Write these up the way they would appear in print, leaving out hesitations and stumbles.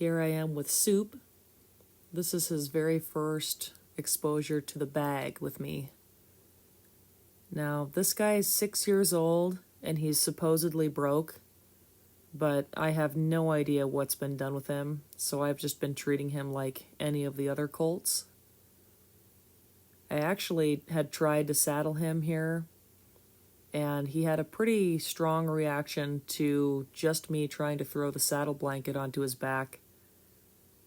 Here I am with Soup. This is his very first exposure to the bag with me. Now, this guy is 6 years old, and he's supposedly broke, but I have no idea what's been done with him, so I've just been treating him like any of the other colts. I actually had tried to saddle him here, and he had a pretty strong reaction to just me trying to throw the saddle blanket onto his back,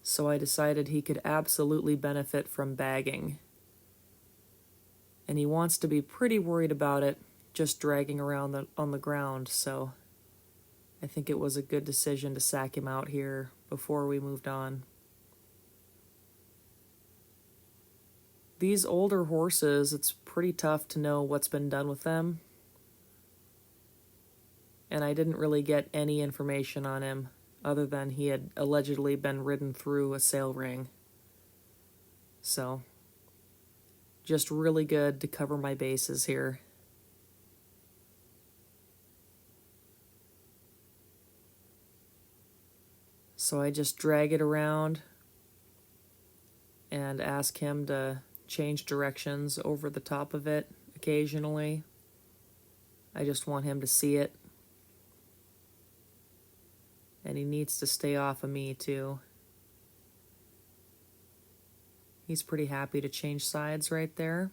so I decided he could absolutely benefit from bagging. And he wants to be pretty worried about it just dragging around on the ground, so I think it was a good decision to sack him out here before we moved on. These older horses, it's pretty tough to know what's been done with them. And I didn't really get any information on him other than he had allegedly been ridden through a sale ring. So, just really good to cover my bases here. So I just drag it around and ask him to change directions over the top of it occasionally. I just want him to see it. And he needs to stay off of me too. He's pretty happy to change sides right there.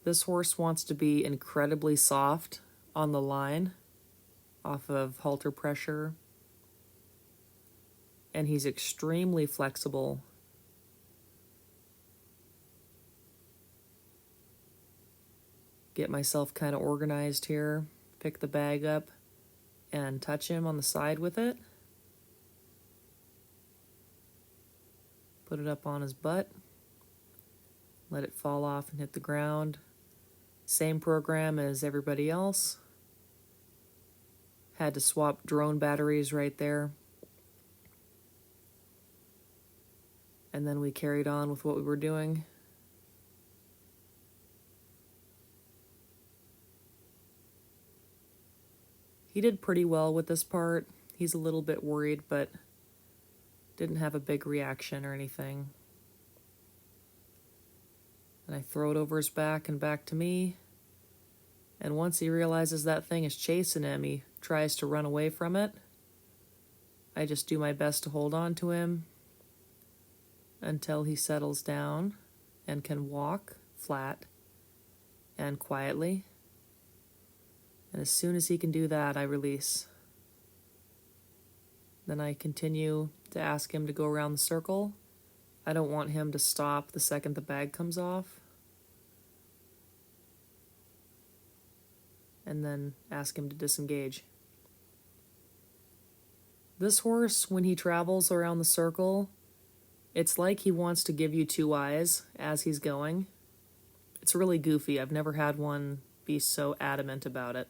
This horse wants to be incredibly soft on the line off of halter pressure. And he's extremely flexible. Get myself kind of organized here. Pick the bag up and touch him on the side with it. Put it up on his butt. Let it fall off and hit the ground. Same program as everybody else. Had to swap drone batteries right there. And then we carried on with what we were doing. He did pretty well with this part. He's a little bit worried, but didn't have a big reaction or anything. And I throw it over his back and back to me. And once he realizes that thing is chasing him, he tries to run away from it. I just do my best to hold on to him until he settles down and can walk flat and quietly. And as soon as he can do that, I release. Then I continue to ask him to go around the circle. I don't want him to stop the second the bag comes off. And then ask him to disengage. This horse, when he travels around the circle, it's like he wants to give you two eyes as he's going. It's really goofy. I've never had one be so adamant about it.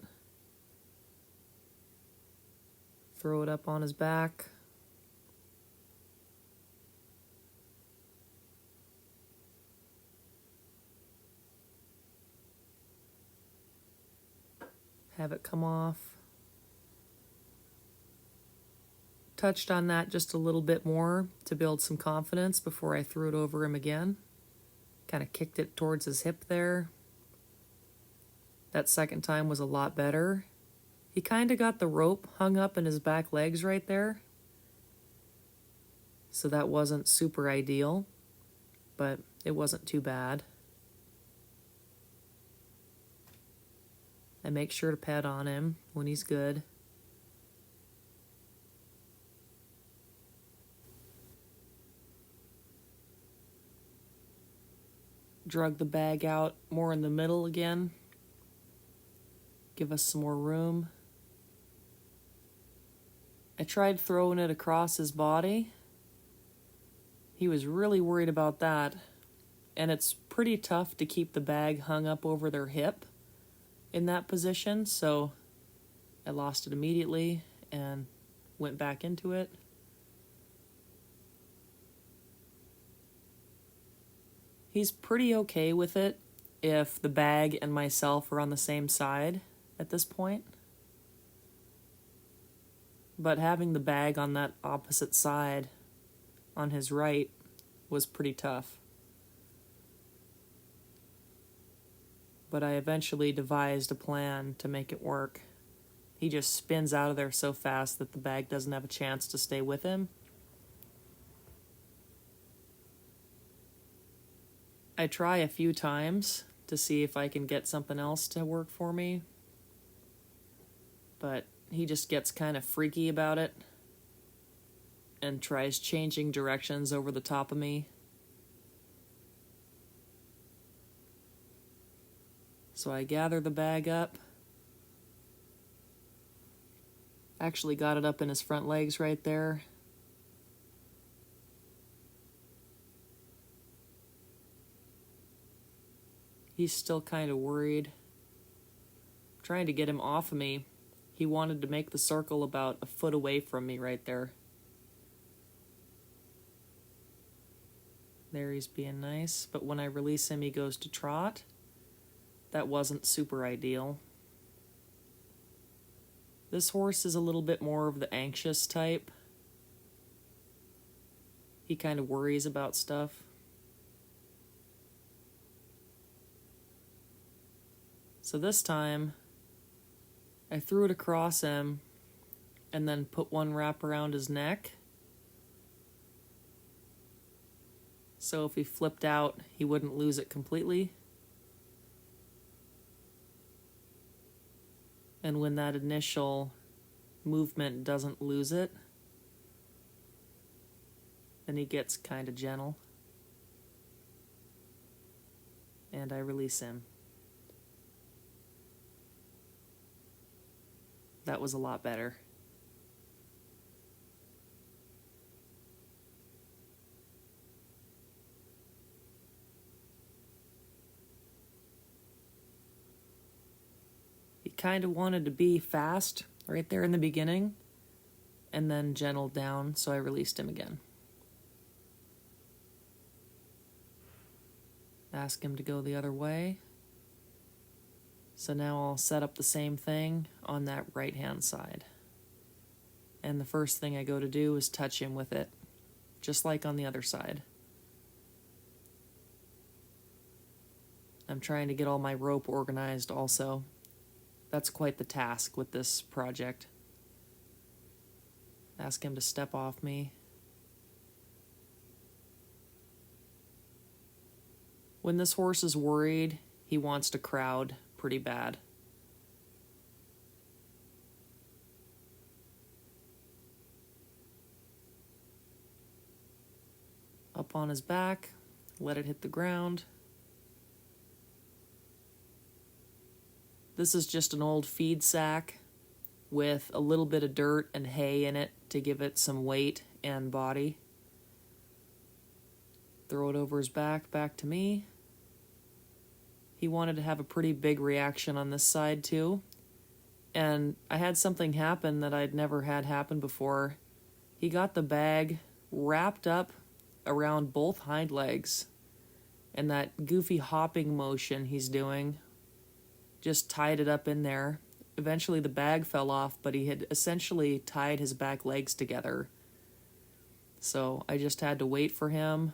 Throw it up on his back. Have it come off. Touched on that just a little bit more to build some confidence before I threw it over him again. Kind of kicked it towards his hip there. That second time was a lot better. He kind of got the rope hung up in his back legs right there. So that wasn't super ideal, but it wasn't too bad. I make sure to pet on him when he's good. Drug the bag out more in the middle again. Give us some more room. I tried throwing it across his body. He was really worried about that. And it's pretty tough to keep the bag hung up over their hip in that position, so I lost it immediately and went back into it. He's pretty okay with it if the bag and myself are on the same side at this point. but having the bag on that opposite side, on his right, was pretty tough. But I eventually devised a plan to make it work. He just spins out of there so fast that the bag doesn't have a chance to stay with him. I try a few times to see if I can get something else to work for me, but he just gets kind of freaky about it and tries changing directions over the top of me. So I gather the bag up. Actually got it up in his front legs right there. He's still kind of worried. I'm trying to get him off of me. He wanted to make the circle about a foot away from me right there. There he's being nice, but when I release him, he goes to trot. That wasn't super ideal. This horse is a little bit more of the anxious type. He kind of worries about stuff. So this time, I threw it across him and then put one wrap around his neck. So if he flipped out, he wouldn't lose it completely. And when that initial movement doesn't lose it, then he gets kind of gentle. And I release him. That was a lot better. He kind of wanted to be fast right there in the beginning and then gentled down, so I released him again. Ask him to go the other way. So now I'll set up the same thing on that right-hand side. And the first thing I go to do is touch him with it, just like on the other side. I'm trying to get all my rope organized also. That's quite the task with this project. Ask him to step off me. When this horse is worried, he wants to crowd pretty bad. Up on his back, let it hit the ground. This is just an old feed sack with a little bit of dirt and hay in it to give it some weight and body. Throw it over his back to me. He wanted to have a pretty big reaction on this side too. And I had something happen that I'd never had happen before. He got the bag wrapped up around both hind legs, and that goofy hopping motion he's doing just tied it up in there. Eventually the bag fell off, but he had essentially tied his back legs together. So I just had to wait for him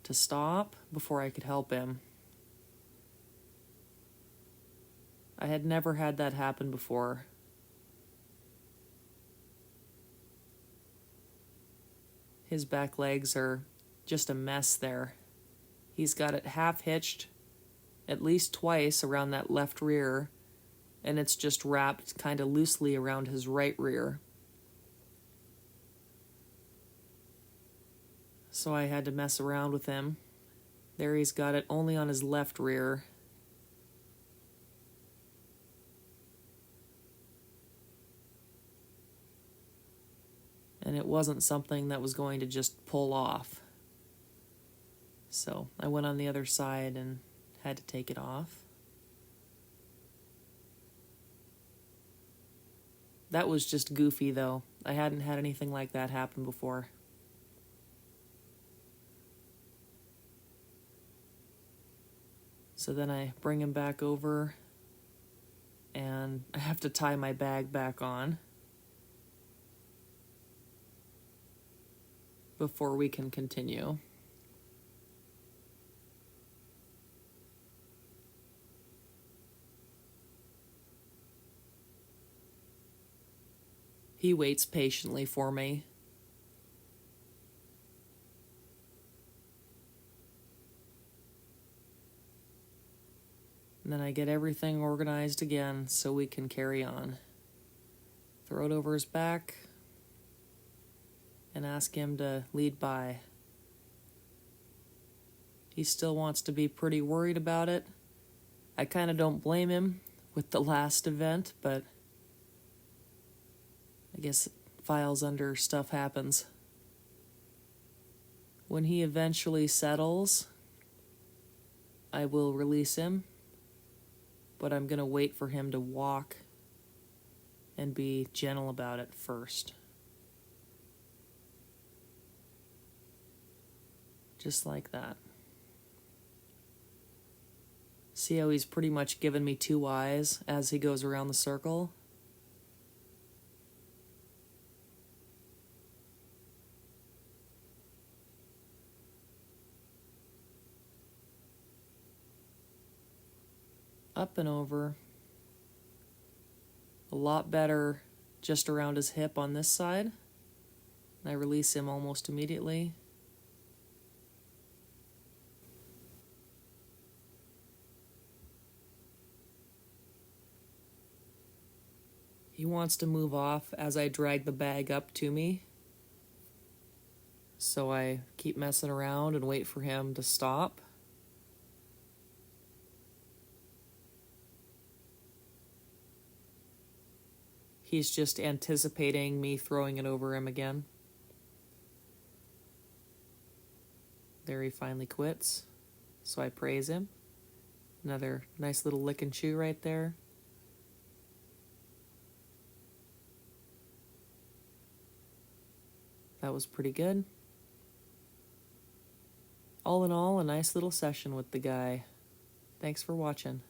to stop before I could help him. I had never had that happen before. His back legs are just a mess there. He's got it half hitched at least twice around that left rear, and it's just wrapped kind of loosely around his right rear. So I had to mess around with him. There he's got it only on his left rear. And it wasn't something that was going to just pull off. So I went on the other side and had to take it off. That was just goofy though. I hadn't had anything like that happen before. So then I bring him back over and I have to tie my bag back on. before we can continue. He waits patiently for me. And then I get everything organized again so we can carry on. Throw it over his back and ask him to lead by. He still wants to be pretty worried about it. I kind of don't blame him with the last event, but I guess files under stuff happens. When he eventually settles, I will release him, but I'm going to wait for him to walk and be gentle about it first. Just like that. See how he's pretty much given me 2 eyes as he goes around the circle? Up and over. A lot better just around his hip on this side. I release him almost immediately. He wants to move off as I drag the bag up to me. So I keep messing around and wait for him to stop. He's just anticipating me throwing it over him again. There he finally quits. So I praise him. Another nice little lick and chew right there. That was pretty good. All in all, a nice little session with the guy. Thanks for watching.